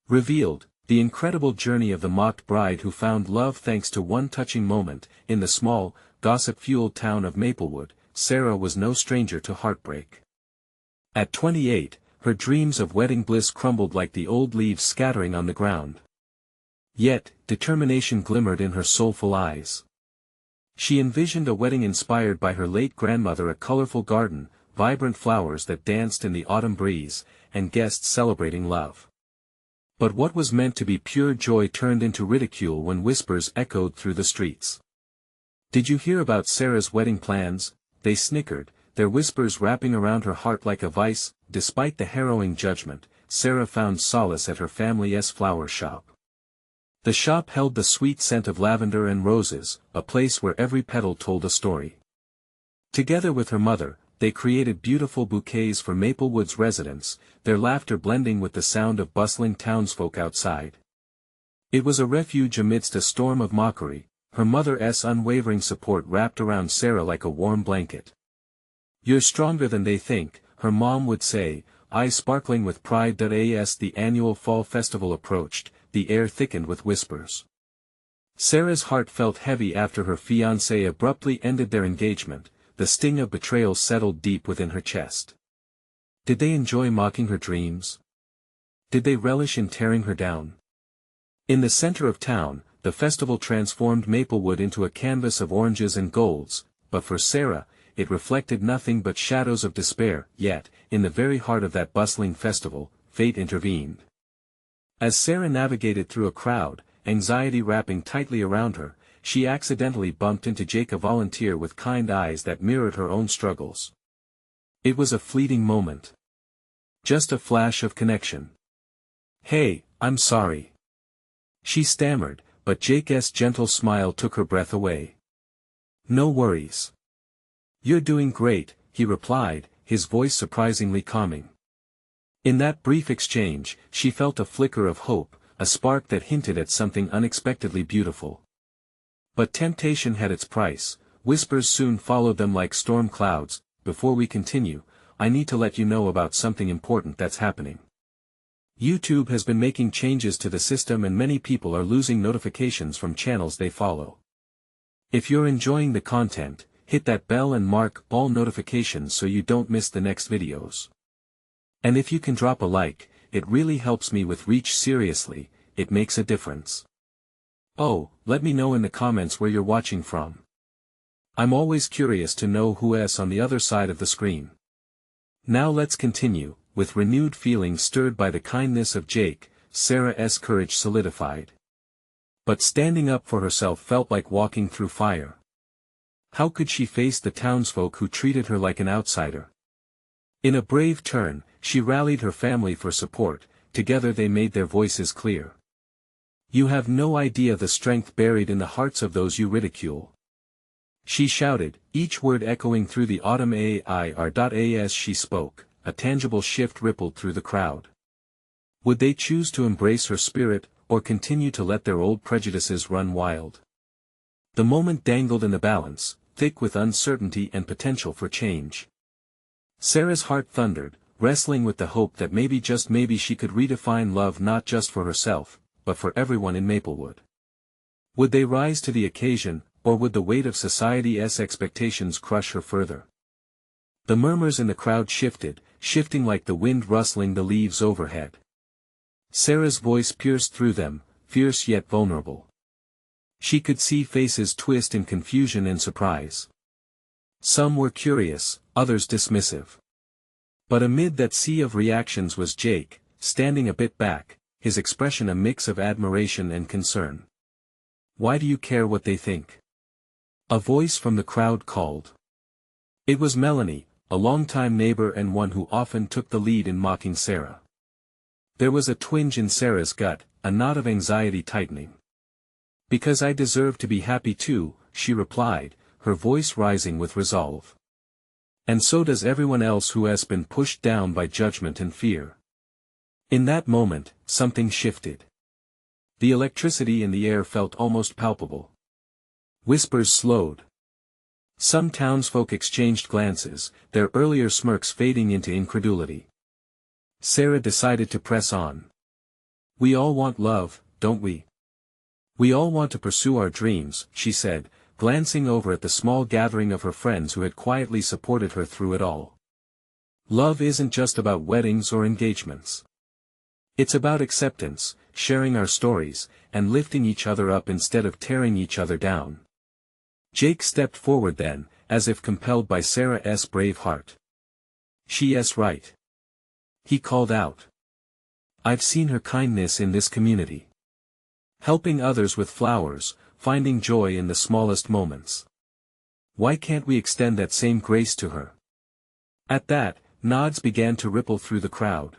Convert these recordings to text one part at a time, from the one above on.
Revealed, the incredible journey of the mocked bride who found love thanks to one touching moment. In the small, gossip-fueled town of Maplewood, Sarah was no stranger to heartbreak. At 28, her dreams of wedding bliss crumbled like the old leaves scattering on the ground. Yet, determination glimmered in her soulful eyes. She envisioned a wedding inspired by her late grandmother, a colorful garden, vibrant flowers that danced in the autumn breeze, and guests celebrating love. But what was meant to be pure joy turned into ridicule when whispers echoed through the streets. "Did you hear about Sarah's wedding plans?" they snickered, their whispers wrapping around her heart like a vice. Despite the harrowing judgment, Sarah found solace at her family's flower shop. The shop held the sweet scent of lavender and roses, a place where every petal told a story. Together with her mother, they created beautiful bouquets for Maplewood's residents, their laughter blending with the sound of bustling townsfolk outside. It was a refuge amidst a storm of mockery, her mother's unwavering support wrapped around Sarah like a warm blanket. "You're stronger than they think," her mom would say, eyes sparkling with pride. As the annual fall festival approached, the air thickened with whispers. Sarah's heart felt heavy after her fiancé abruptly ended their engagement. The sting of betrayal settled deep within her chest. Did they enjoy mocking her dreams? Did they relish in tearing her down? In the center of town, the festival transformed Maplewood into a canvas of oranges and golds, but for Sarah, it reflected nothing but shadows of despair. Yet, in the very heart of that bustling festival, fate intervened. As Sarah navigated through a crowd, anxiety wrapping tightly around her, she accidentally bumped into Jake, a volunteer with kind eyes that mirrored her own struggles. It was a fleeting moment. Just a flash of connection. "Hey, I'm sorry," she stammered, but Jake's gentle smile took her breath away. "No worries. You're doing great," he replied, his voice surprisingly calming. In that brief exchange, she felt a flicker of hope, a spark that hinted at something unexpectedly beautiful. But temptation had its price. Whispers soon followed them like storm clouds. "Before we continue, I need to let you know about something important that's happening. YouTube has been making changes to the system and many people are losing notifications from channels they follow. If you're enjoying the content, hit that bell and mark all notifications so you don't miss the next videos. And if you can drop a like, it really helps me with reach. Seriously, it makes a difference. Oh, let me know in the comments where you're watching from. I'm always curious to know who's on the other side of the screen. Now let's continue. With renewed feelings stirred by the kindness of Jake, Sarah's courage solidified. But standing up for herself felt like walking through fire. How could she face the townsfolk who treated her like an outsider? In a brave turn, she rallied her family for support. Together they made their voices clear. "You have no idea the strength buried in the hearts of those you ridicule," she shouted, each word echoing through the autumn air. As she spoke, a tangible shift rippled through the crowd. Would they choose to embrace her spirit, or continue to let their old prejudices run wild? The moment dangled in the balance, thick with uncertainty and potential for change. Sarah's heart thundered, wrestling with the hope that maybe, just maybe, she could redefine love not just for herself, but for everyone in Maplewood. Would they rise to the occasion, or would the weight of society's expectations crush her further? The murmurs in the crowd shifting like the wind rustling the leaves overhead. Sarah's voice pierced through them, fierce yet vulnerable. She could see faces twist in confusion and surprise. Some were curious, others dismissive. But amid that sea of reactions was Jake, standing a bit back, his expression a mix of admiration and concern. "Why do you care what they think?" a voice from the crowd called. It was Melanie, a longtime neighbor and one who often took the lead in mocking Sarah. There was a twinge in Sarah's gut, a knot of anxiety tightening. "Because I deserve to be happy too," she replied, her voice rising with resolve. "And so does everyone else who has been pushed down by judgment and fear." In that moment, something shifted. The electricity in the air felt almost palpable. Whispers slowed. Some townsfolk exchanged glances, their earlier smirks fading into incredulity. Sarah decided to press on. We all want love, don't we? We all want to pursue our dreams, she said, glancing over at the small gathering of her friends who had quietly supported her through it all. Love isn't just about weddings or engagements. It's about acceptance, sharing our stories, and lifting each other up instead of tearing each other down. Jake stepped forward then, as if compelled by Sarah's brave heart. She's right. He called out. I've seen her kindness in this community. Helping others with flowers, finding joy in the smallest moments. Why can't we extend that same grace to her? At that, nods began to ripple through the crowd.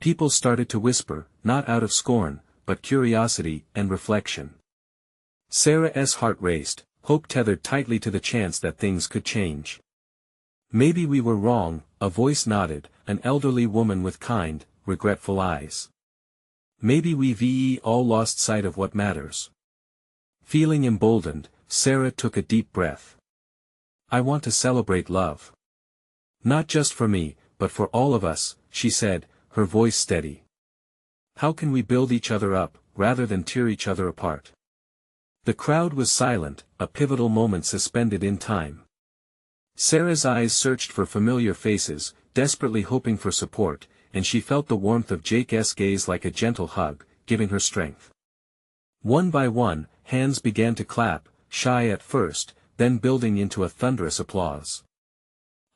People started to whisper, not out of scorn, but curiosity and reflection. Sarah's heart raced, hope tethered tightly to the chance that things could change. Maybe we were wrong, a voice nodded, an elderly woman with kind, regretful eyes. Maybe we've all lost sight of what matters. Feeling emboldened, Sarah took a deep breath. I want to celebrate love. Not just for me, but for all of us, she said, her voice steady. How can we build each other up, rather than tear each other apart? The crowd was silent, a pivotal moment suspended in time. Sarah's eyes searched for familiar faces, desperately hoping for support, and she felt the warmth of Jake's gaze like a gentle hug, giving her strength. One by one, hands began to clap, shy at first, then building into a thunderous applause.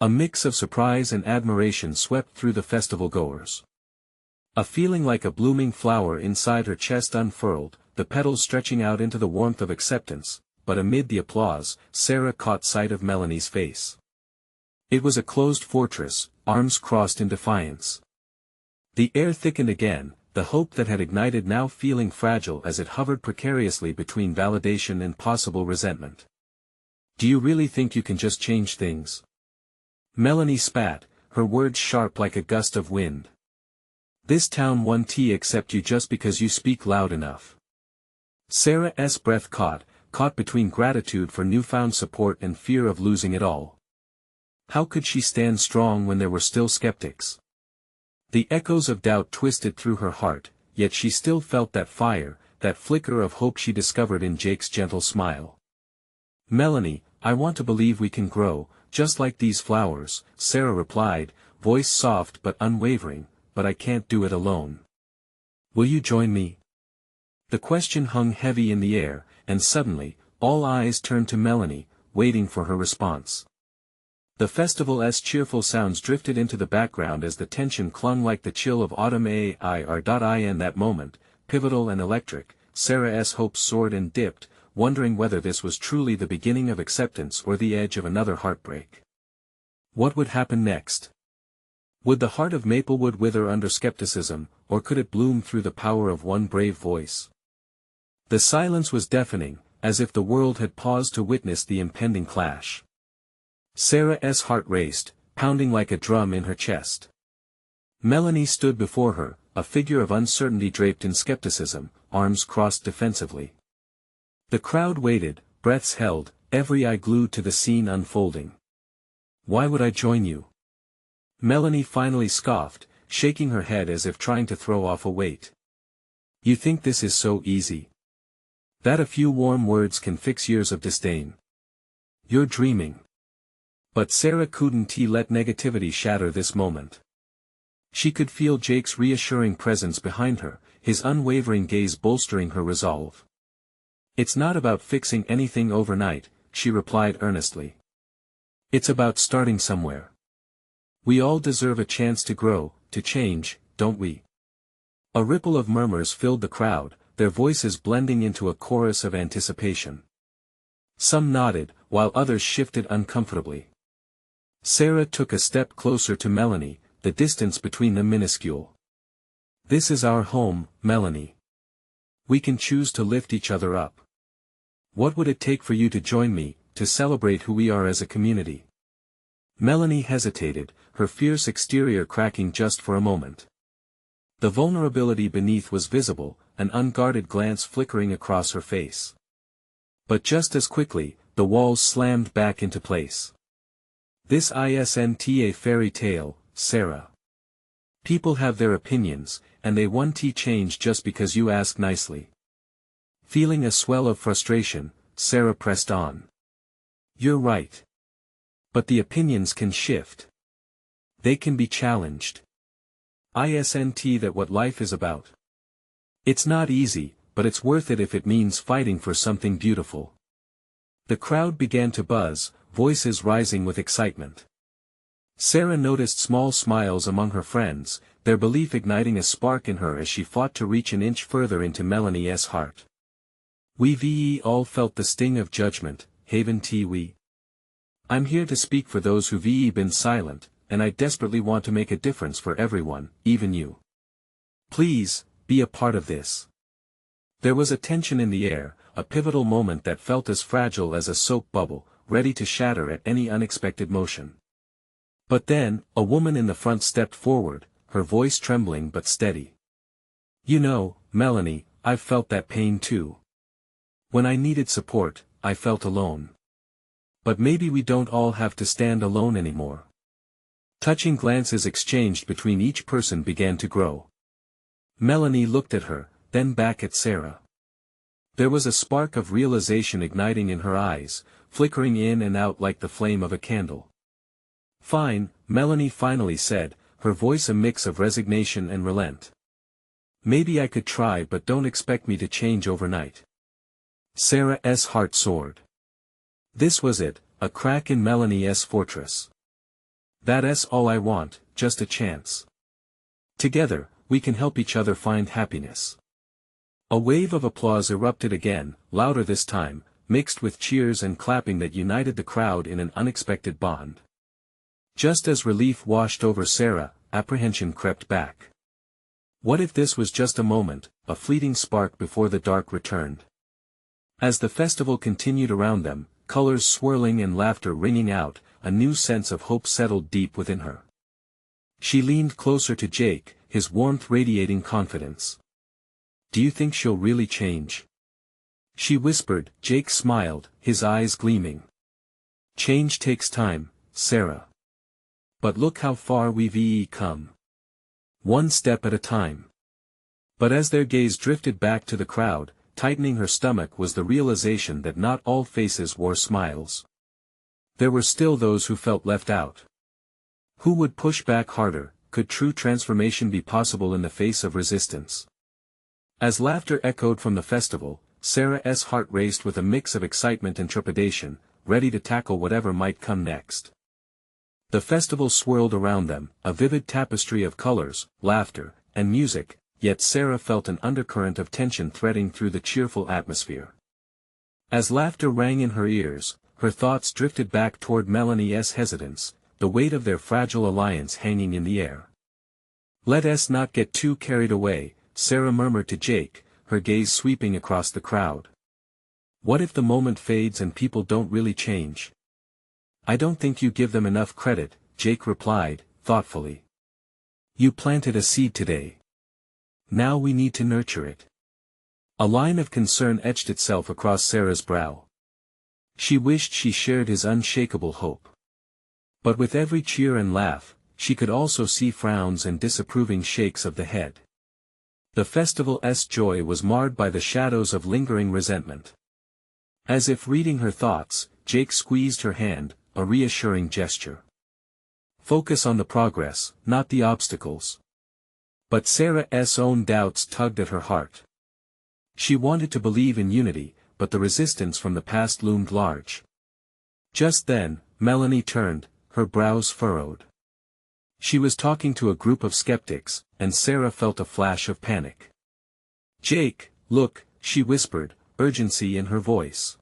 A mix of surprise and admiration swept through the festival-goers. A feeling like a blooming flower inside her chest unfurled, the petals stretching out into the warmth of acceptance, but amid the applause, Sarah caught sight of Melanie's face. It was a closed fortress, arms crossed in defiance. The air thickened again, the hope that had ignited now feeling fragile as it hovered precariously between validation and possible resentment. Do you really think you can just change things? Melanie spat, her words sharp like a gust of wind. This town won't accept you just because you speak loud enough. Sarah's breath caught between gratitude for newfound support and fear of losing it all. How could she stand strong when there were still skeptics? The echoes of doubt twisted through her heart, yet she still felt that fire, that flicker of hope she discovered in Jake's gentle smile. Melanie, I want to believe we can grow, just like these flowers, Sarah replied, voice soft but unwavering, but I can't do it alone. Will you join me? The question hung heavy in the air, and suddenly, all eyes turned to Melanie, waiting for her response. The festival's cheerful sounds drifted into the background as the tension clung like the chill of autumn. In that moment, pivotal and electric, Sarah's hopes soared and dipped, wondering whether this was truly the beginning of acceptance or the edge of another heartbreak. What would happen next? Would the heart of Maplewood wither under skepticism, or could it bloom through the power of one brave voice? The silence was deafening, as if the world had paused to witness the impending clash. Sarah's heart raced, pounding like a drum in her chest. Melanie stood before her, a figure of uncertainty draped in skepticism, arms crossed defensively. The crowd waited, breaths held, every eye glued to the scene unfolding. Why would I join you? Melanie finally scoffed, shaking her head as if trying to throw off a weight. You think this is so easy? That a few warm words can fix years of disdain. You're dreaming. But Sarah couldn't let negativity shatter this moment. She could feel Jake's reassuring presence behind her, his unwavering gaze bolstering her resolve. It's not about fixing anything overnight, she replied earnestly. It's about starting somewhere. We all deserve a chance to grow, to change, don't we? A ripple of murmurs filled the crowd, their voices blending into a chorus of anticipation. Some nodded, while others shifted uncomfortably. Sarah took a step closer to Melanie, the distance between them minuscule. This is our home, Melanie. We can choose to lift each other up. What would it take for you to join me, to celebrate who we are as a community? Melanie hesitated, her fierce exterior cracking just for a moment. The vulnerability beneath was visible, an unguarded glance flickering across her face. But just as quickly, the walls slammed back into place. This isn't a fairy tale, Sarah. People have their opinions, and they won't change just because you ask nicely. Feeling a swell of frustration, Sarah pressed on. You're right. But the opinions can shift. They can be challenged. Isn't that what life is about? It's not easy, but it's worth it if it means fighting for something beautiful. The crowd began to buzz, voices rising with excitement. Sarah noticed small smiles among her friends, their belief igniting a spark in her as she fought to reach an inch further into Melanie's heart. We all felt the sting of judgment, haven't we? I'm here to speak for those who've been silent, and I desperately want to make a difference for everyone, even you. Please, be a part of this. There was a tension in the air, a pivotal moment that felt as fragile as a soap bubble, ready to shatter at any unexpected motion. But then, a woman in the front stepped forward, her voice trembling but steady. You know, Melanie, I've felt that pain too. When I needed support, I felt alone. But maybe we don't all have to stand alone anymore. Touching glances exchanged between each person began to grow. Melanie looked at her, then back at Sarah. There was a spark of realization igniting in her eyes, flickering in and out like the flame of a candle. Fine, Melanie finally said, her voice a mix of resignation and relent. Maybe I could try, but don't expect me to change overnight. Sarah's heart soared. This was it, a crack in Melanie's fortress. That's all I want, just a chance. Together, we can help each other find happiness. A wave of applause erupted again, louder this time, mixed with cheers and clapping that united the crowd in an unexpected bond. Just as relief washed over Sarah, apprehension crept back. What if this was just a moment, a fleeting spark before the dark returned? As the festival continued around them, colors swirling and laughter ringing out, a new sense of hope settled deep within her. She leaned closer to Jake, his warmth radiating confidence. Do you think she'll really change? She whispered. Jake smiled, his eyes gleaming. Change takes time, Sarah. But look how far we've come. One step at a time. But as their gaze drifted back to the crowd, tightening her stomach was the realization that not all faces wore smiles. There were still those who felt left out. Who would push back harder? Could true transformation be possible in the face of resistance? As laughter echoed from the festival, Sarah's heart raced with a mix of excitement and trepidation, ready to tackle whatever might come next. The festival swirled around them, a vivid tapestry of colors, laughter, and music, yet Sarah felt an undercurrent of tension threading through the cheerful atmosphere. As laughter rang in her ears, her thoughts drifted back toward Melanie's hesitance, the weight of their fragile alliance hanging in the air. Let us not get too carried away, Sarah murmured to Jake, her gaze sweeping across the crowd. What if the moment fades and people don't really change? I don't think you give them enough credit, Jake replied, thoughtfully. You planted a seed today. Now we need to nurture it. A line of concern etched itself across Sarah's brow. She wished she shared his unshakable hope. But with every cheer and laugh, she could also see frowns and disapproving shakes of the head. The festival's joy was marred by the shadows of lingering resentment. As if reading her thoughts, Jake squeezed her hand, a reassuring gesture. Focus on the progress, not the obstacles. But Sarah's own doubts tugged at her heart. She wanted to believe in unity, but the resistance from the past loomed large. Just then, Melanie turned, her brows furrowed. She was talking to a group of skeptics, and Sarah felt a flash of panic. Jake, look, she whispered, urgency in her voice.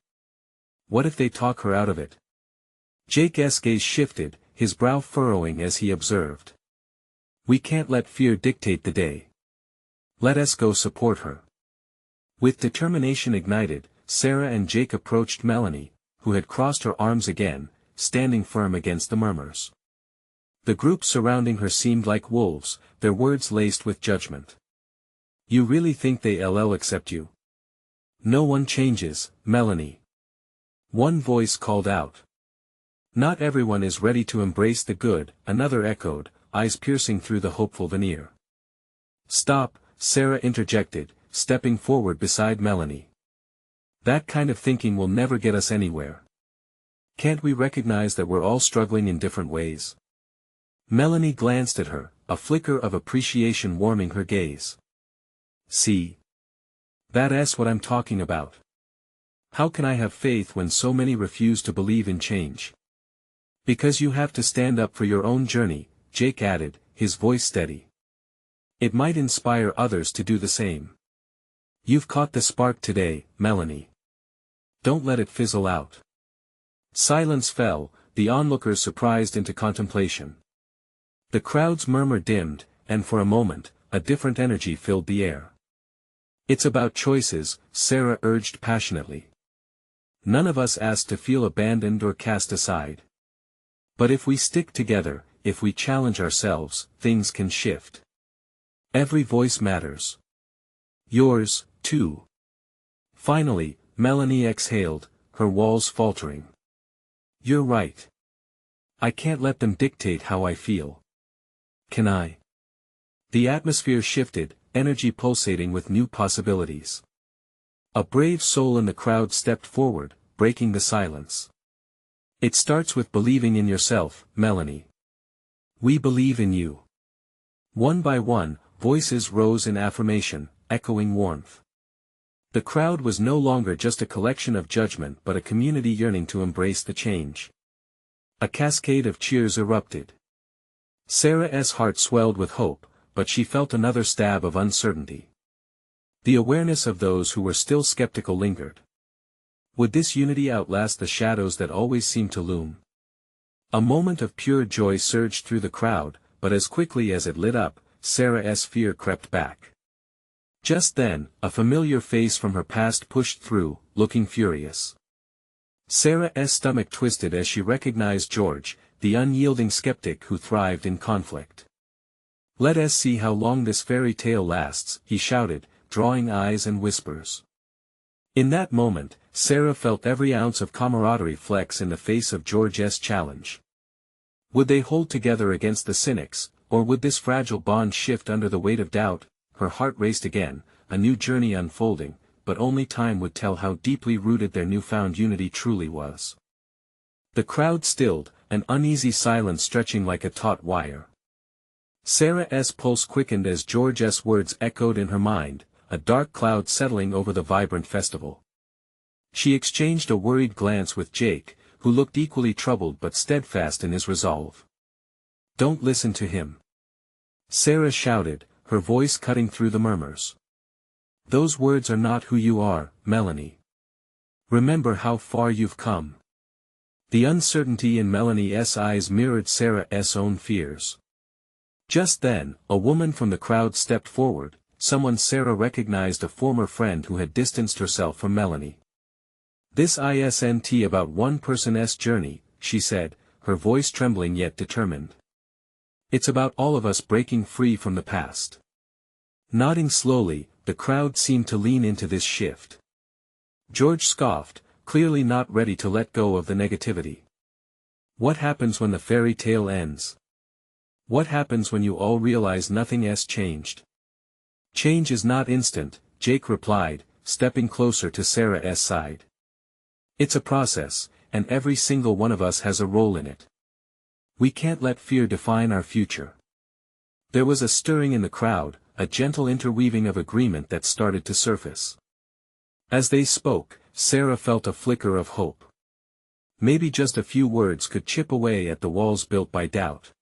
What if they talk her out of it? Jake's gaze shifted, his brow furrowing as he observed. We can't let fear dictate the day. Let us go support her. With determination ignited, Sarah and Jake approached Melanie, who had crossed her arms again, standing firm against the murmurs. The group surrounding her seemed like wolves, their words laced with judgment. You really think they'll accept you? No one changes, Melanie. One voice called out. Not everyone is ready to embrace the good, another echoed, eyes piercing through the hopeful veneer. "Stop," Sarah interjected, stepping forward beside Melanie. "That kind of thinking will never get us anywhere. Can't we recognize that we're all struggling in different ways?" Melanie glanced at her, a flicker of appreciation warming her gaze. "See? That's what I'm talking about. How can I have faith when so many refuse to believe in change?" "Because you have to stand up for your own journey," Jake added, his voice steady. "It might inspire others to do the same. You've caught the spark today, Melanie. Don't let it fizzle out." Silence fell, the onlookers surprised into contemplation. The crowd's murmur dimmed, and for a moment, a different energy filled the air. "It's about choices," Sarah urged passionately. "None of us asked to feel abandoned or cast aside. But if we stick together, if we challenge ourselves, things can shift. Every voice matters. Yours, too." Finally, Melanie exhaled, her walls faltering. "You're right. I can't let them dictate how I feel. Can I?" The atmosphere shifted, energy pulsating with new possibilities. A brave soul in the crowd stepped forward, breaking the silence. "It starts with believing in yourself, Melanie. We believe in you." One by one, voices rose in affirmation, echoing warmth. The crowd was no longer just a collection of judgment but a community yearning to embrace the change. A cascade of cheers erupted. Sarah's heart swelled with hope, but she felt another stab of uncertainty. The awareness of those who were still skeptical lingered. Would this unity outlast the shadows that always seemed to loom? A moment of pure joy surged through the crowd, but as quickly as it lit up, Sarah's fear crept back. Just then, a familiar face from her past pushed through, looking furious. Sarah's stomach twisted as she recognized George, the unyielding skeptic who thrived in conflict. "Let us see how long this fairy tale lasts," he shouted, drawing eyes and whispers. In that moment, Sarah felt every ounce of camaraderie flex in the face of George's challenge. Would they hold together against the cynics, or would this fragile bond shift under the weight of doubt? Her heart raced again, a new journey unfolding, but only time would tell how deeply rooted their newfound unity truly was. The crowd stilled, an uneasy silence stretching like a taut wire. Sarah's pulse quickened as George's words echoed in her mind, a dark cloud settling over the vibrant festival. She exchanged a worried glance with Jake, who looked equally troubled but steadfast in his resolve. "Don't listen to him," Sarah shouted, her voice cutting through the murmurs. "Those words are not who you are, Melanie. Remember how far you've come." The uncertainty in Melanie's eyes mirrored Sarah's own fears. Just then, a woman from the crowd stepped forward, someone Sarah recognized, a former friend who had distanced herself from Melanie. "This isn't about one person's journey," she said, her voice trembling yet determined. "It's about all of us breaking free from the past." Nodding slowly, the crowd seemed to lean into this shift. George scoffed, clearly not ready to let go of the negativity. "What happens when the fairy tale ends? What happens when you all realize nothing has changed?" "Change is not instant," Jake replied, stepping closer to Sarah's side. "It's a process, and every single one of us has a role in it. We can't let fear define our future." There was a stirring in the crowd, a gentle interweaving of agreement that started to surface. As they spoke, Sarah felt a flicker of hope. Maybe just a few words could chip away at the walls built by doubt.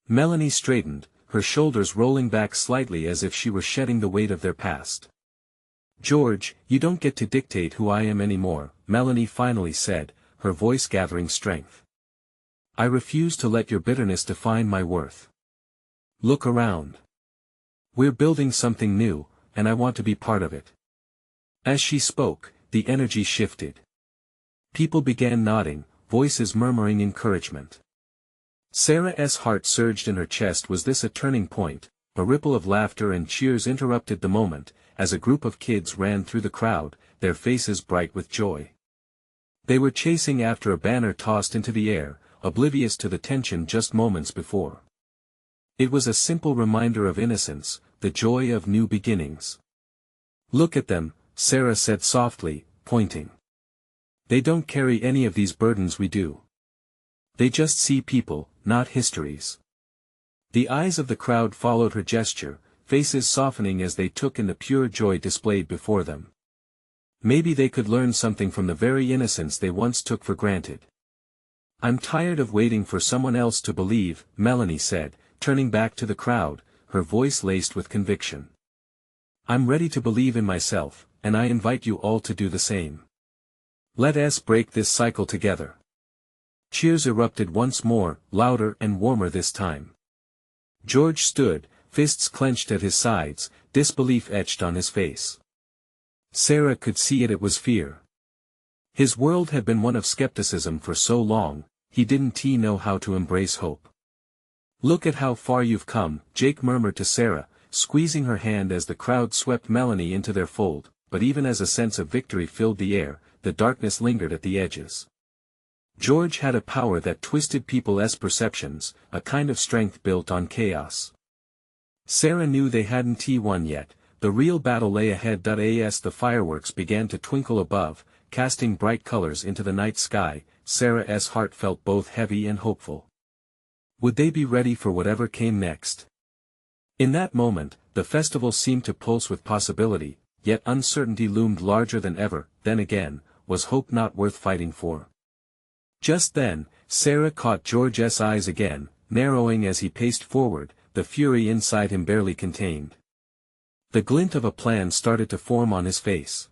Melanie straightened, her shoulders rolling back slightly as if she were shedding the weight of their past. "George, you don't get to dictate who I am anymore," Melanie finally said, her voice gathering strength. "I refuse to let your bitterness define my worth. Look around. We're building something new, and I want to be part of it." As she spoke, the energy shifted. People began nodding, voices murmuring encouragement. Sarah's heart surged in her chest. Was this a turning point? A ripple of laughter and cheers interrupted the moment, as a group of kids ran through the crowd, their faces bright with joy. They were chasing after a banner tossed into the air, oblivious to the tension just moments before. It was a simple reminder of innocence, the joy of new beginnings. "Look at them," Sarah said softly, pointing. "They don't carry any of these burdens we do. They just see people, not histories." The eyes of the crowd followed her gesture, faces softening as they took in the pure joy displayed before them. Maybe they could learn something from the very innocence they once took for granted. "I'm tired of waiting for someone else to believe," Melanie said, turning back to the crowd, her voice laced with conviction. "I'm ready to believe in myself, and I invite you all to do the same. Let us break this cycle together." Cheers erupted once more, louder and warmer this time. George stood, fists clenched at his sides, disbelief etched on his face. Sarah could see it was fear. His world had been one of skepticism for so long, he didn't know how to embrace hope. "Look at how far you've come," Jake murmured to Sarah, squeezing her hand as the crowd swept Melanie into their fold, but even as a sense of victory filled the air, the darkness lingered at the edges. George had a power that twisted people's perceptions, a kind of strength built on chaos. Sarah knew they hadn't won yet, the real battle lay ahead. As the fireworks began to twinkle above, casting bright colors into the night sky, Sarah's heart felt both heavy and hopeful. Would they be ready for whatever came next? In that moment, the festival seemed to pulse with possibility, yet uncertainty loomed larger than ever. Then again, was hope not worth fighting for? Just then, Sarah caught George's eyes again, narrowing as he paced forward, the fury inside him barely contained. The glint of a plan started to form on his face.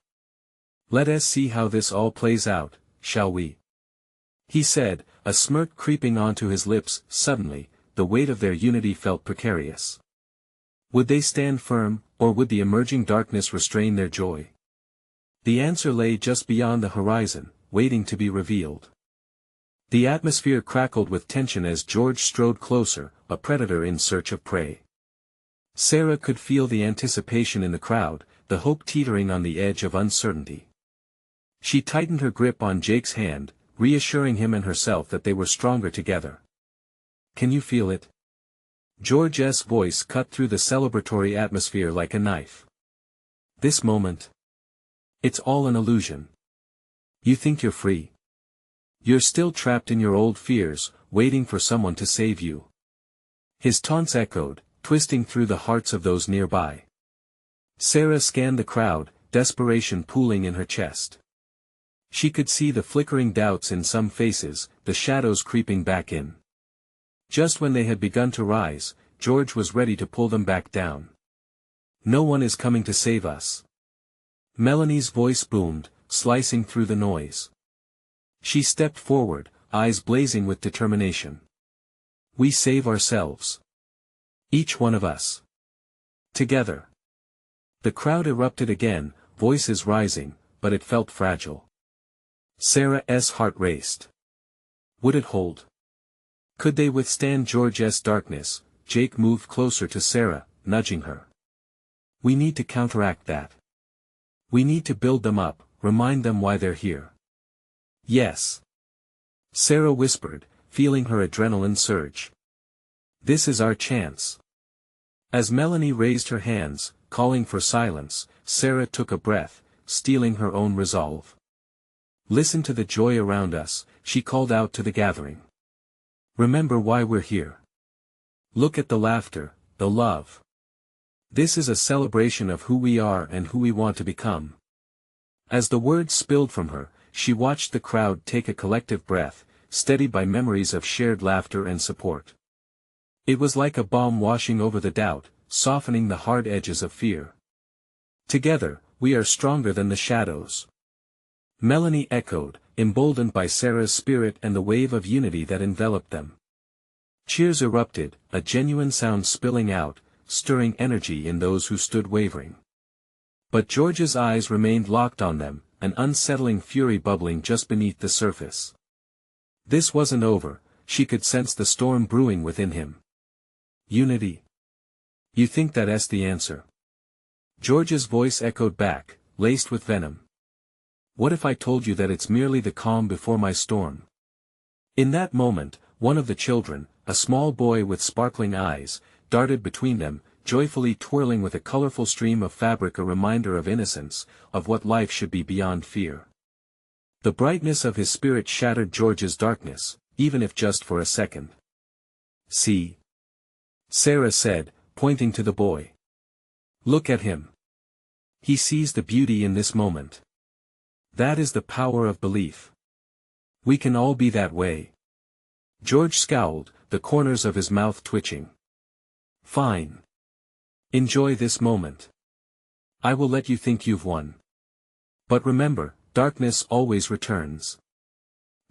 "Let us see how this all plays out, shall we?" he said, a smirk creeping onto his lips. Suddenly, the weight of their unity felt precarious. Would they stand firm, or would the emerging darkness restrain their joy? The answer lay just beyond the horizon, waiting to be revealed. The atmosphere crackled with tension as George strode closer, a predator in search of prey. Sarah could feel the anticipation in the crowd, the hope teetering on the edge of uncertainty. She tightened her grip on Jake's hand, reassuring him and herself that they were stronger together. "Can you feel it?" George's voice cut through the celebratory atmosphere like a knife. "This moment? It's all an illusion. You think you're free. You're still trapped in your old fears, waiting for someone to save you." His taunts echoed, twisting through the hearts of those nearby. Sarah scanned the crowd, desperation pooling in her chest. She could see the flickering doubts in some faces, the shadows creeping back in. Just when they had begun to rise, George was ready to pull them back down. "No one is coming to save us." Melanie's voice boomed, slicing through the noise. She stepped forward, eyes blazing with determination. "We save ourselves. Each one of us. Together." The crowd erupted again, voices rising, but it felt fragile. Sarah's heart raced. Would it hold? Could they withstand George's darkness? Jake moved closer to Sarah, nudging her. "We need to counteract that. We need to build them up, remind them why they're here." "Yes," Sarah whispered, feeling her adrenaline surge. "This is our chance." As Melanie raised her hands, calling for silence, Sarah took a breath, steeling her own resolve. "Listen to the joy around us," she called out to the gathering. "Remember why we're here. Look at the laughter, the love. This is a celebration of who we are and who we want to become." As the words spilled from her, she watched the crowd take a collective breath, steadied by memories of shared laughter and support. It was like a balm washing over the doubt, softening the hard edges of fear. "Together, we are stronger than the shadows." Melanie echoed, emboldened by Sarah's spirit and the wave of unity that enveloped them. Cheers erupted, a genuine sound spilling out, stirring energy in those who stood wavering. But George's eyes remained locked on them, an unsettling fury bubbling just beneath the surface. This wasn't over, she could sense the storm brewing within him. "Unity? You think that's the answer?" George's voice echoed back, laced with venom. "What if I told you that it's merely the calm before my storm?" In that moment, one of the children, a small boy with sparkling eyes, darted between them, joyfully twirling with a colorful stream of fabric, a reminder of innocence, of what life should be beyond fear. The brightness of his spirit shattered George's darkness, even if just for a second. "See," Sarah said, pointing to the boy. "Look at him. He sees the beauty in this moment. That is the power of belief. We can all be that way." George scowled, the corners of his mouth twitching. "Fine. Enjoy this moment. I will let you think you've won. But remember, darkness always returns."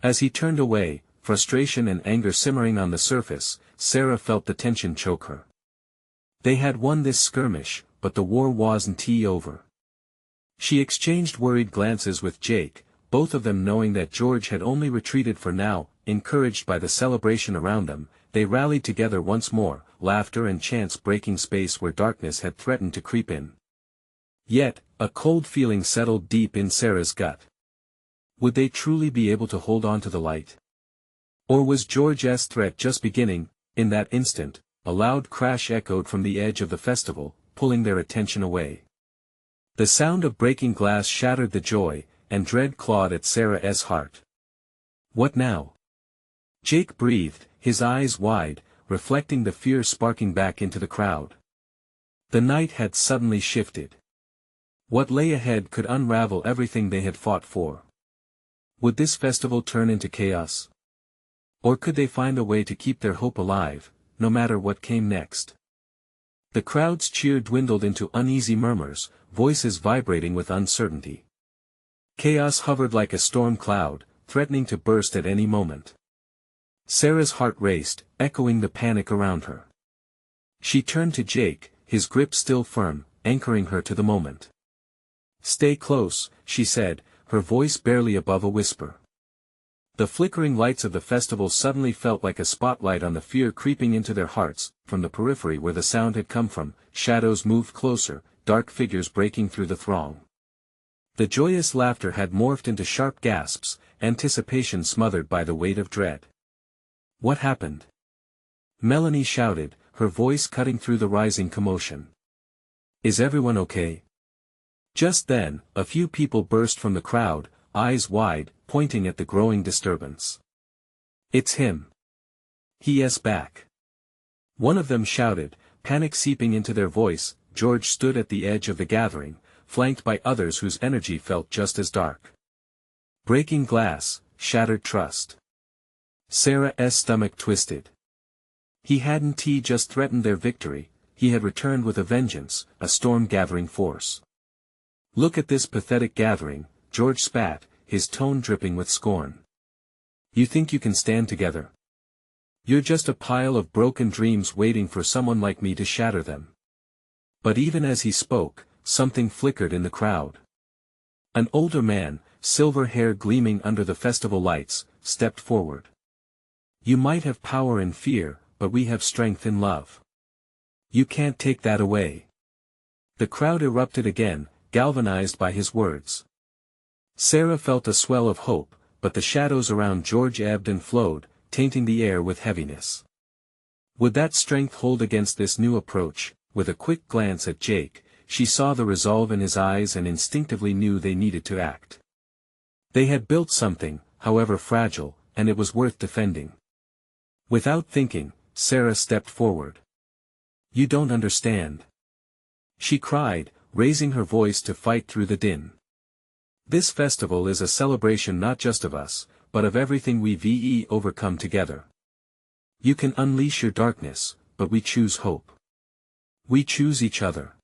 As he turned away, frustration and anger simmering on the surface, Sarah felt the tension choke her. They had won this skirmish, but the war wasn't over. She exchanged worried glances with Jake, both of them knowing that George had only retreated for now. Encouraged by the celebration around them, they rallied together once more, laughter and chants breaking space where darkness had threatened to creep in. Yet, a cold feeling settled deep in Sarah's gut. Would they truly be able to hold on to the light? Or was George's threat just beginning? In that instant, a loud crash echoed from the edge of the festival, pulling their attention away. The sound of breaking glass shattered the joy, and dread clawed at Sarah's heart. "What now?" Jake breathed, his eyes wide, reflecting the fear sparking back into the crowd. The night had suddenly shifted. What lay ahead could unravel everything they had fought for. Would this festival turn into chaos? Or could they find a way to keep their hope alive, no matter what came next? The crowd's cheer dwindled into uneasy murmurs, voices vibrating with uncertainty. Chaos hovered like a storm cloud, threatening to burst at any moment. Sarah's heart raced, echoing the panic around her. She turned to Jake, his grip still firm, anchoring her to the moment. "Stay close," she said, her voice barely above a whisper. The flickering lights of the festival suddenly felt like a spotlight on the fear creeping into their hearts. From the periphery where the sound had come from, shadows moved closer, dark figures breaking through the throng. The joyous laughter had morphed into sharp gasps, anticipation smothered by the weight of dread. "What happened?" Melanie shouted, her voice cutting through the rising commotion. "Is everyone okay?" Just then, a few people burst from the crowd, eyes wide, pointing at the growing disturbance. "It's him. He is back." One of them shouted, panic seeping into their voice. George stood at the edge of the gathering, flanked by others whose energy felt just as dark. Breaking glass, shattered trust. Sarah's stomach twisted. He hadn't just threatened their victory, he had returned with a vengeance, a storm-gathering force. "Look at this pathetic gathering," George spat, his tone dripping with scorn. "You think you can stand together? You're just a pile of broken dreams waiting for someone like me to shatter them." But even as he spoke, something flickered in the crowd. An older man, silver hair gleaming under the festival lights, stepped forward. "You might have power and fear, but we have strength in love. You can't take that away." The crowd erupted again, galvanized by his words. Sarah felt a swell of hope, but the shadows around George ebbed and flowed, tainting the air with heaviness. Would that strength hold against this new approach? With a quick glance at Jake, she saw the resolve in his eyes and instinctively knew they needed to act. They had built something, however fragile, and it was worth defending. Without thinking, Sarah stepped forward. "You don't understand," she cried, raising her voice to fight through the din. "This festival is a celebration not just of us, but of everything we've overcome together. You can unleash your darkness, but we choose hope. We choose each other."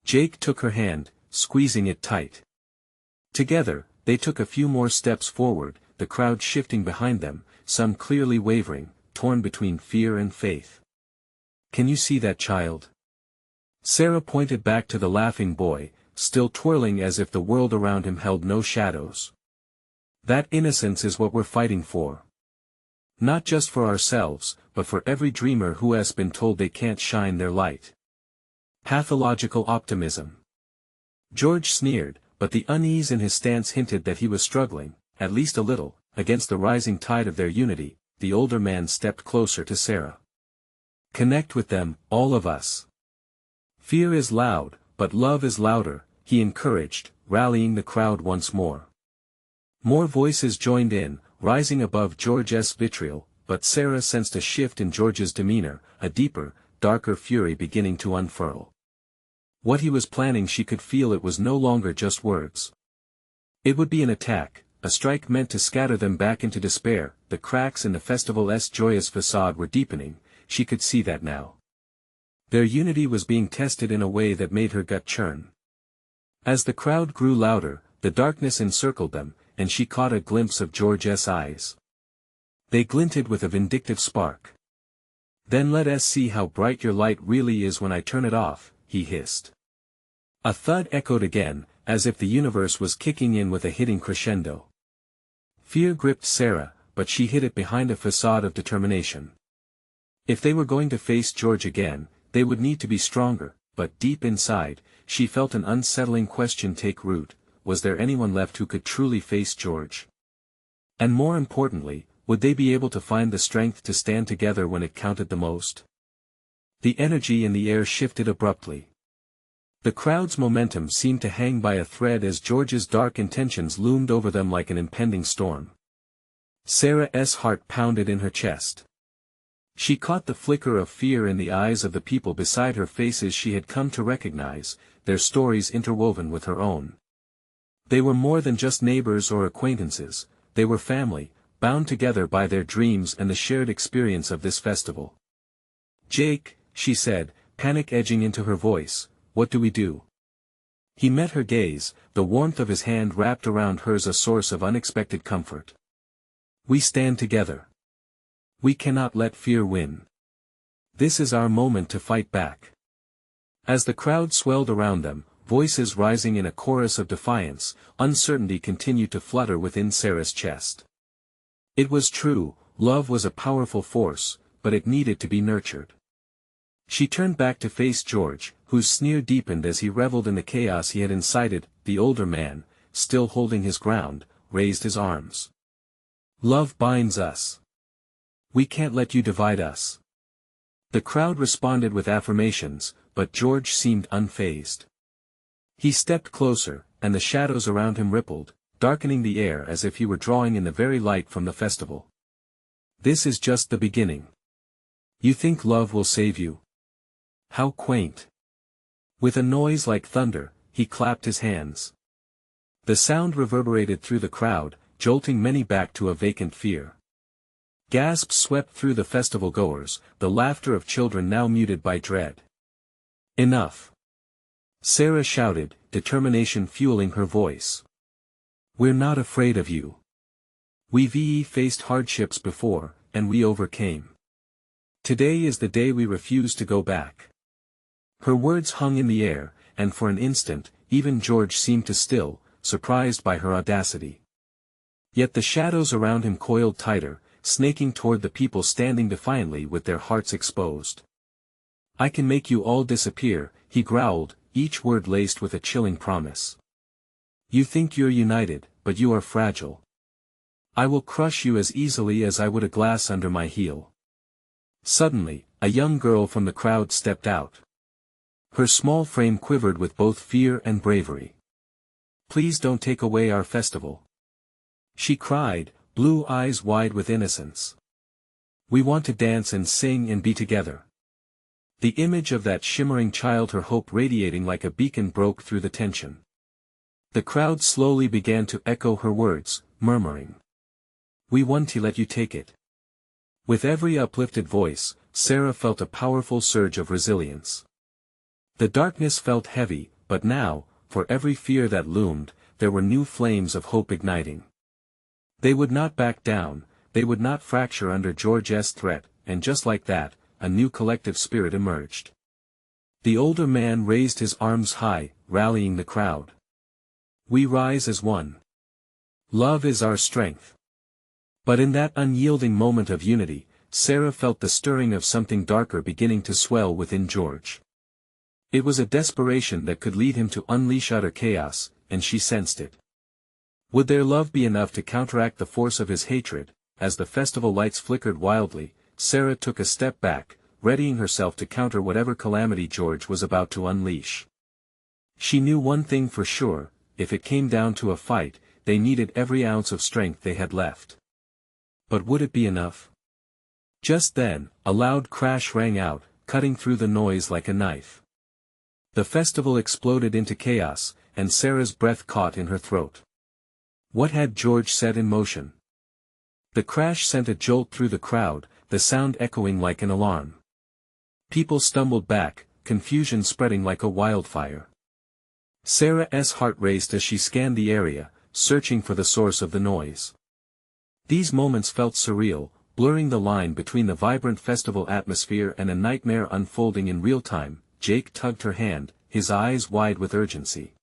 Jake took her hand, squeezing it tight. Together, they took a few more steps forward, the crowd shifting behind them, some clearly wavering, torn between fear and faith. "Can you see that child?" Sarah pointed back to the laughing boy, still twirling as if the world around him held no shadows. "That innocence is what we're fighting for. Not just for ourselves, but for every dreamer who has been told they can't shine their light." Pathological optimism. George sneered, but the unease in his stance hinted that he was struggling, at least a little, against the rising tide of their unity. The older man stepped closer to Sarah. Connect with them, all of us. Fear is loud, but love is louder, he encouraged, rallying the crowd once more. More voices joined in, rising above George's vitriol, but Sarah sensed a shift in George's demeanor, a deeper, darker fury beginning to unfurl. What he was planning, she could feel it was no longer just words. It would be an attack, a strike meant to scatter them back into despair. The cracks in the festival's joyous facade were deepening, she could see that now. Their unity was being tested in a way that made her gut churn. As the crowd grew louder, the darkness encircled them, and she caught a glimpse of George's eyes. They glinted with a vindictive spark. Then let us see how bright your light really is when I turn it off, he hissed. A thud echoed again, as if the universe was kicking in with a hitting crescendo. Fear gripped Sarah, but she hid it behind a facade of determination. If they were going to face George again, they would need to be stronger, but deep inside, she felt an unsettling question take root: was there anyone left who could truly face George? And more importantly, would they be able to find the strength to stand together when it counted the most? The energy in the air shifted abruptly. The crowd's momentum seemed to hang by a thread as George's dark intentions loomed over them like an impending storm. Sarah's heart pounded in her chest. She caught the flicker of fear in the eyes of the people beside her, faces she had come to recognize, their stories interwoven with her own. They were more than just neighbors or acquaintances, they were family, bound together by their dreams and the shared experience of this festival. "Jake," she said, panic edging into her voice, "what do we do?" He met her gaze, the warmth of his hand wrapped around hers a source of unexpected comfort. "We stand together. We cannot let fear win. This is our moment to fight back." As the crowd swelled around them, voices rising in a chorus of defiance, uncertainty continued to flutter within Sarah's chest. It was true, love was a powerful force, but it needed to be nurtured. She turned back to face George, whose sneer deepened as he reveled in the chaos he had incited. The older man, still holding his ground, raised his arms. "Love binds us. We can't let you divide us." The crowd responded with affirmations, but George seemed unfazed. He stepped closer, and the shadows around him rippled, darkening the air as if he were drawing in the very light from the festival. "This is just the beginning. You think love will save you? How quaint." With a noise like thunder, he clapped his hands. The sound reverberated through the crowd, jolting many back to a vacant fear. Gasps swept through the festival goers, the laughter of children now muted by dread. "Enough!" Sarah shouted, determination fueling her voice. "We're not afraid of you. We've faced hardships before, and we overcame. Today is the day we refuse to go back." Her words hung in the air, and for an instant, even George seemed to still, surprised by her audacity. Yet the shadows around him coiled tighter, snaking toward the people standing defiantly with their hearts exposed. "I can make you all disappear," he growled, each word laced with a chilling promise. "You think you're united, but you are fragile. I will crush you as easily as I would a glass under my heel." Suddenly, a young girl from the crowd stepped out. Her small frame quivered with both fear and bravery. "Please don't take away our festival," she cried, blue eyes wide with innocence. "We want to dance and sing and be together." The image of that shimmering child, her hope radiating like a beacon, broke through the tension. The crowd slowly began to echo her words, murmuring, "We want to let you take it." With every uplifted voice, Sarah felt a powerful surge of resilience. The darkness felt heavy, but now, for every fear that loomed, there were new flames of hope igniting. They would not back down, they would not fracture under George's threat, and just like that, a new collective spirit emerged. The older man raised his arms high, rallying the crowd. "We rise as one. Love is our strength." But in that unyielding moment of unity, Sarah felt the stirring of something darker beginning to swell within George. It was a desperation that could lead him to unleash utter chaos, and she sensed it. Would their love be enough to counteract the force of his hatred? As the festival lights flickered wildly, Sarah took a step back, readying herself to counter whatever calamity George was about to unleash. She knew one thing for sure: if it came down to a fight, they needed every ounce of strength they had left. But would it be enough? Just then, a loud crash rang out, cutting through the noise like a knife. The festival exploded into chaos, and Sarah's breath caught in her throat. What had George set in motion? The crash sent a jolt through the crowd, the sound echoing like an alarm. People stumbled back, confusion spreading like a wildfire. Sarah's heart raced as she scanned the area, searching for the source of the noise. These moments felt surreal, blurring the line between the vibrant festival atmosphere and a nightmare unfolding in real time. Jake tugged her hand, his eyes wide with urgency.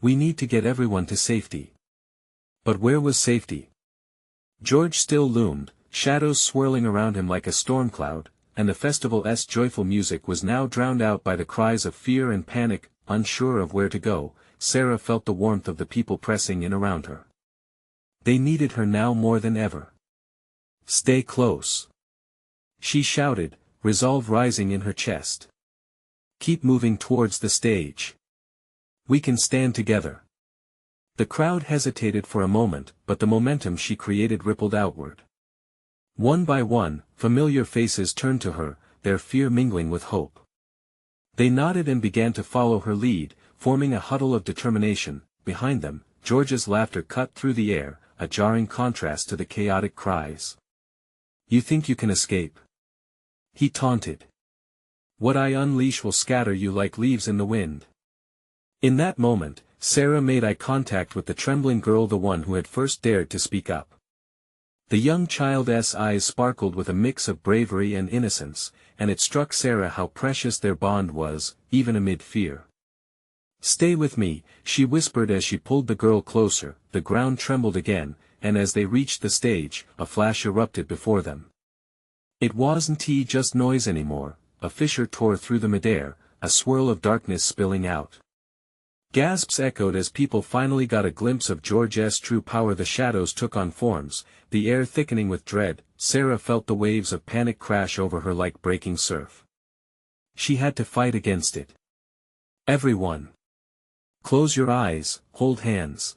"We need to get everyone to safety." But where was safety? George still loomed, shadows swirling around him like a storm cloud, and the festival's joyful music was now drowned out by the cries of fear and panic. Unsure of where to go, Sarah felt the warmth of the people pressing in around her. They needed her now more than ever. "Stay close," she shouted, resolve rising in her chest. "Keep moving towards the stage. We can stand together." The crowd hesitated for a moment, but the momentum she created rippled outward. One by one, familiar faces turned to her, their fear mingling with hope. They nodded and began to follow her lead, forming a huddle of determination. Behind them, George's laughter cut through the air, a jarring contrast to the chaotic cries. "You think you can escape?" he taunted. "What I unleash will scatter you like leaves in the wind." In that moment, Sarah made eye contact with the trembling girl, the one who had first dared to speak up. The young child's eyes sparkled with a mix of bravery and innocence, and it struck Sarah how precious their bond was, even amid fear. "Stay with me," she whispered as she pulled the girl closer. The ground trembled again, and as they reached the stage, a flash erupted before them. It wasn't just noise anymore. A fissure tore through the midair, a swirl of darkness spilling out. Gasps echoed as people finally got a glimpse of George's true power. The shadows took on forms, the air thickening with dread. Sarah felt the waves of panic crash over her like breaking surf. She had to fight against it. "Everyone. Close your eyes, hold hands.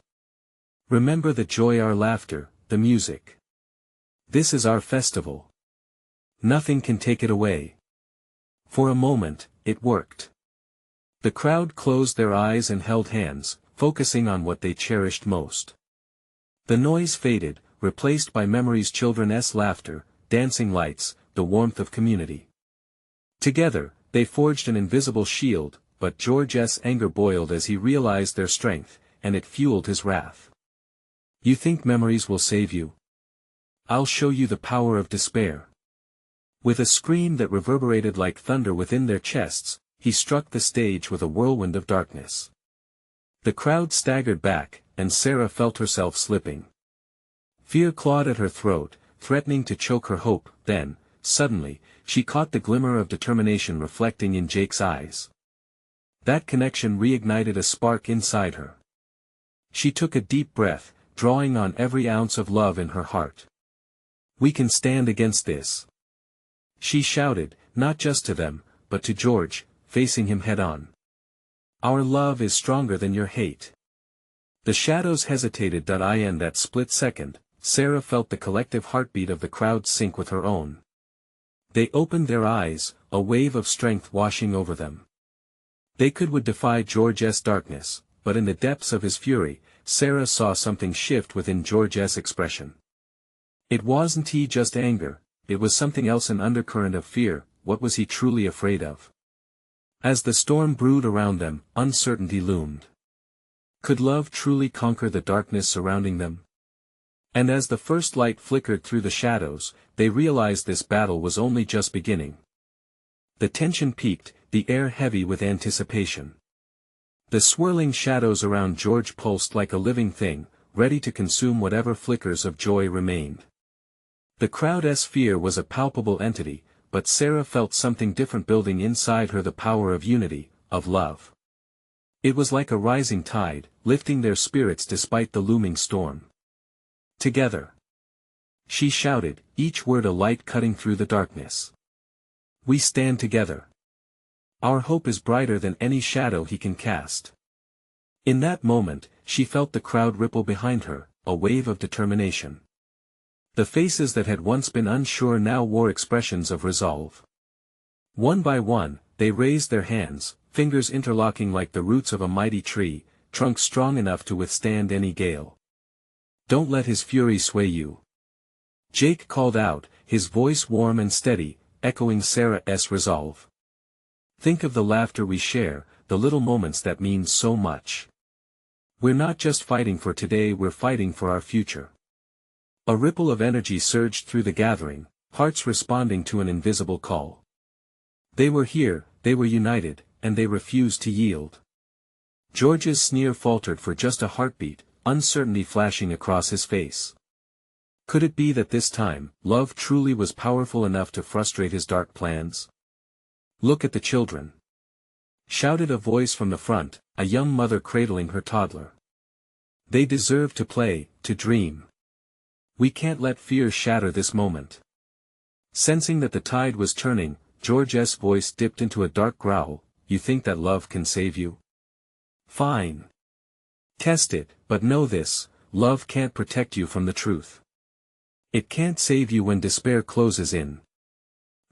Remember the joy, our laughter, the music. This is our festival. Nothing can take it away." For a moment, it worked. The crowd closed their eyes and held hands, focusing on what they cherished most. The noise faded, replaced by memories, children's laughter, dancing lights, the warmth of community. Together, they forged an invisible shield, but George's anger boiled as he realized their strength, and it fueled his wrath. "You think memories will save you? I'll show you the power of despair." With a scream that reverberated like thunder within their chests, he struck the stage with a whirlwind of darkness. The crowd staggered back, and Sarah felt herself slipping. Fear clawed at her throat, threatening to choke her hope. Then, suddenly, she caught the glimmer of determination reflecting in Jake's eyes. That connection reignited a spark inside her. She took a deep breath, drawing on every ounce of love in her heart. "We can stand against this," she shouted, not just to them, but to George, facing him head-on. "Our love is stronger than your hate." The shadows hesitated. In that split second, Sarah felt the collective heartbeat of the crowd sync with her own. They opened their eyes, a wave of strength washing over them. They would defy George's darkness, but in the depths of his fury, Sarah saw something shift within George's expression. It wasn't just anger, it was something else, an undercurrent of fear. What was he truly afraid of? As the storm brewed around them, uncertainty loomed. Could love truly conquer the darkness surrounding them? And as the first light flickered through the shadows, they realized this battle was only just beginning. The tension peaked, the air heavy with anticipation. The swirling shadows around George pulsed like a living thing, ready to consume whatever flickers of joy remained. The crowd's fear was a palpable entity, but Sarah felt something different building inside her, the power of unity, of love. It was like a rising tide, lifting their spirits despite the looming storm. "Together!" she shouted, each word a light cutting through the darkness. We stand together. Our hope is brighter than any shadow he can cast. In that moment, she felt the crowd ripple behind her, a wave of determination. The faces that had once been unsure now wore expressions of resolve. One by one, they raised their hands, fingers interlocking like the roots of a mighty tree, trunk strong enough to withstand any gale. Don't let his fury sway you. Jake called out, his voice warm and steady, echoing Sarah's resolve. Think of the laughter we share, the little moments that mean so much. We're not just fighting for today, we're fighting for our future. A ripple of energy surged through the gathering, hearts responding to an invisible call. They were here, they were united, and they refused to yield. George's sneer faltered for just a heartbeat, uncertainty flashing across his face. Could it be that this time, love truly was powerful enough to frustrate his dark plans? Look at the children! Shouted a voice from the front, a young mother cradling her toddler. They deserve to play, to dream. We can't let fear shatter this moment. Sensing that the tide was turning, George's voice dipped into a dark growl. You think that love can save you? Fine. Test it, but know this, love can't protect you from the truth. It can't save you when despair closes in.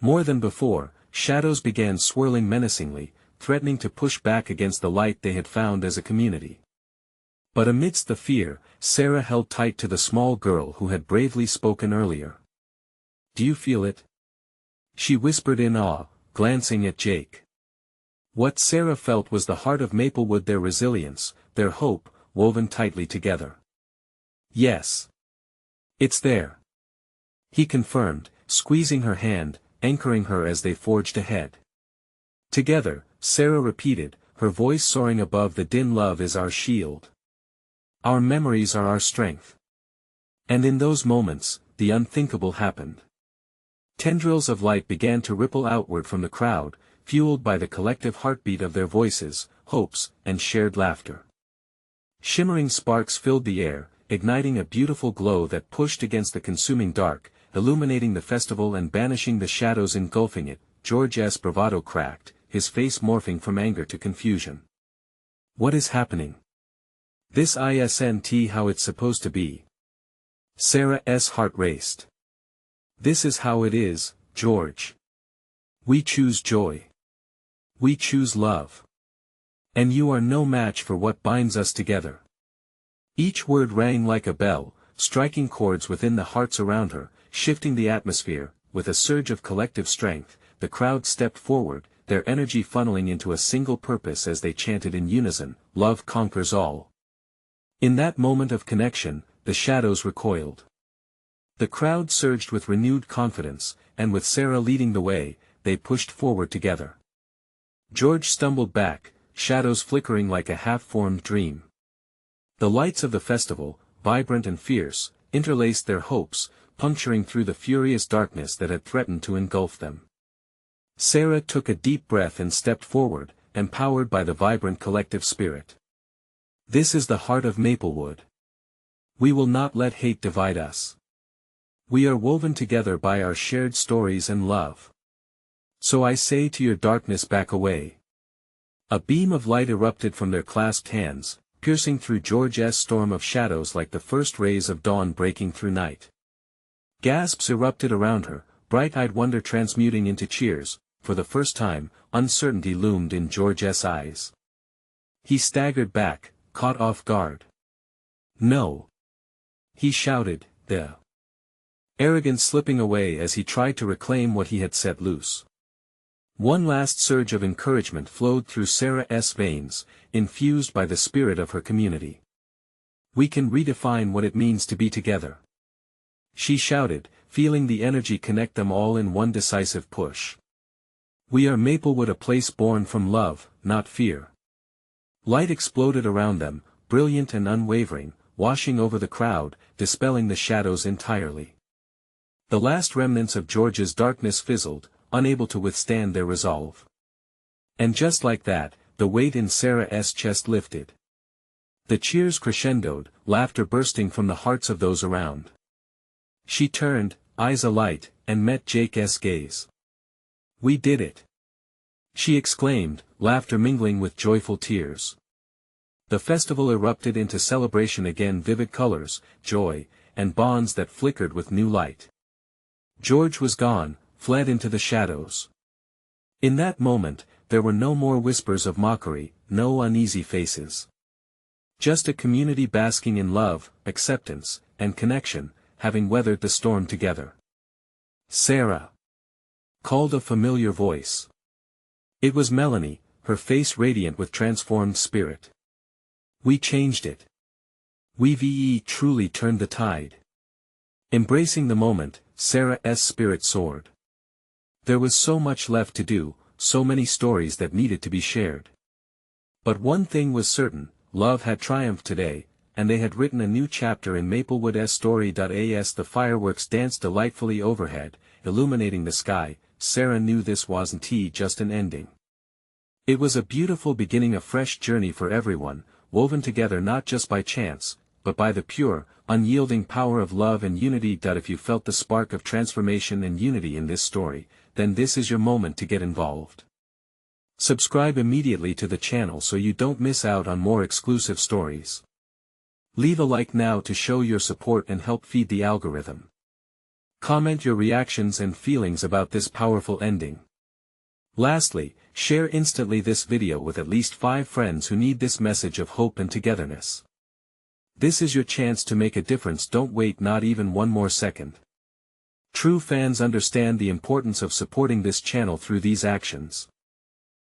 More than before, shadows began swirling menacingly, threatening to push back against the light they had found as a community. But amidst the fear, Sarah held tight to the small girl who had bravely spoken earlier. Do you feel it? She whispered in awe, glancing at Jake. What Sarah felt was the heart of Maplewood, their resilience, their hope, woven tightly together. Yes. It's there. He confirmed, squeezing her hand, anchoring her as they forged ahead. Together, Sarah repeated, her voice soaring above the din. Love is our shield. Our memories are our strength. And in those moments, the unthinkable happened. Tendrils of light began to ripple outward from the crowd, fueled by the collective heartbeat of their voices, hopes, and shared laughter. Shimmering sparks filled the air, igniting a beautiful glow that pushed against the consuming dark, illuminating the festival and banishing the shadows engulfing it. George's bravado cracked, his face morphing from anger to confusion. What is happening? This isn't how it's supposed to be. Sarah's heart raced. This is how it is, George. We choose joy. We choose love. And you are no match for what binds us together. Each word rang like a bell, striking chords within the hearts around her, shifting the atmosphere. With a surge of collective strength, the crowd stepped forward, their energy funneling into a single purpose as they chanted in unison, love conquers all. In that moment of connection, the shadows recoiled. The crowd surged with renewed confidence, and with Sarah leading the way, they pushed forward together. George stumbled back, shadows flickering like a half-formed dream. The lights of the festival, vibrant and fierce, interlaced their hopes, puncturing through the furious darkness that had threatened to engulf them. Sarah took a deep breath and stepped forward, empowered by the vibrant collective spirit. This is the heart of Maplewood. We will not let hate divide us. We are woven together by our shared stories and love. So I say to your darkness, back away. A beam of light erupted from their clasped hands, piercing through George's storm of shadows like the first rays of dawn breaking through night. Gasps erupted around her, bright-eyed wonder transmuting into cheers. For the first time, uncertainty loomed in George's eyes. He staggered back, caught off guard. No. He shouted, the arrogance slipping away as he tried to reclaim what he had set loose. One last surge of encouragement flowed through Sarah's veins, infused by the spirit of her community. We can redefine what it means to be together. She shouted, feeling the energy connect them all in one decisive push. We are Maplewood, a place born from love, not fear. Light exploded around them, brilliant and unwavering, washing over the crowd, dispelling the shadows entirely. The last remnants of George's darkness fizzled, unable to withstand their resolve. And just like that, the weight in Sarah's chest lifted. The cheers crescendoed, laughter bursting from the hearts of those around. She turned, eyes alight, and met Jake's gaze. We did it! She exclaimed, laughter mingling with joyful tears. The festival erupted into celebration again, vivid colors, joy, and bonds that flickered with new light. George was gone, fled into the shadows. In that moment, there were no more whispers of mockery, no uneasy faces. Just a community basking in love, acceptance, and connection, having weathered the storm together. "Sarah!" called a familiar voice. It was Melanie, her face radiant with transformed spirit. "We changed it. We truly turned the tide." Embracing the moment, Sarah's spirit soared. There was so much left to do, so many stories that needed to be shared. But one thing was certain, love had triumphed today, and they had written a new chapter in Maplewood's story. As the fireworks danced delightfully overhead, illuminating the sky, Sarah knew this wasn't just an ending. It was a beautiful beginning, a fresh journey for everyone, woven together not just by chance, but by the pure, unyielding power of love and unity. If you felt the spark of transformation and unity in this story, then this is your moment to get involved. Subscribe immediately to the channel so you don't miss out on more exclusive stories. Leave a like now to show your support and help feed the algorithm. Comment your reactions and feelings about this powerful ending. Lastly, share instantly this video with at least 5 friends who need this message of hope and togetherness. This is your chance to make a difference. Don't wait not even one more second. True fans understand the importance of supporting this channel through these actions.